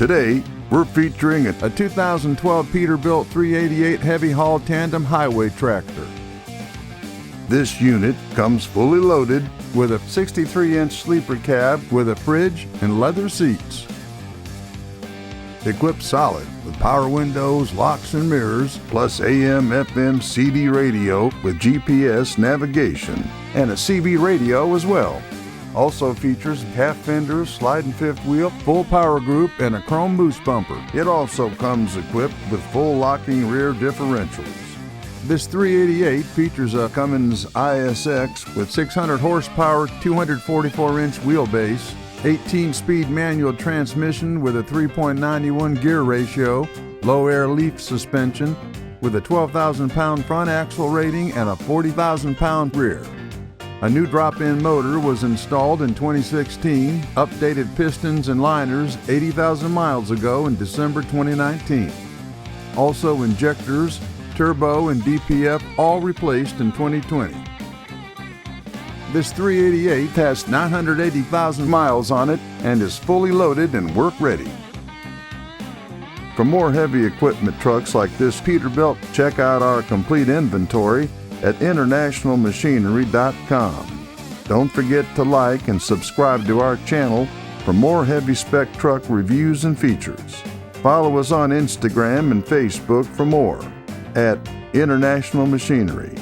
Today, we're featuring a 2012 Peterbilt 388 heavy-haul tandem highway tractor. This unit comes fully loaded with a 63-inch sleeper cab with a fridge and leather seats. Equipped solid with power windows, locks and mirrors, plus AM/FM CD radio with GPS navigation and a CB radio as well. Also features half fenders, sliding fifth wheel, full power group, and a chrome boost bumper. It also comes equipped with full locking rear differentials. This 388 features a Cummins ISX with 600 horsepower, 244-inch wheelbase, 18-speed manual transmission with a 3.91 gear ratio, low air leaf suspension with a 12,000-pound front axle rating and a 40,000-pound rear. A new drop-in motor was installed in 2016, updated pistons and liners 80,000 miles ago in December 2019. Also injectors, turbo and DPF all replaced in 2020. This 388 has 980,000 miles on it and is fully loaded and work ready. For more heavy equipment trucks like this Peterbilt, check out our complete inventory at internationalmachinery.com. Don't forget to like and subscribe to our channel for more heavy spec truck reviews and features. Follow us on Instagram and Facebook for more at International Machinery.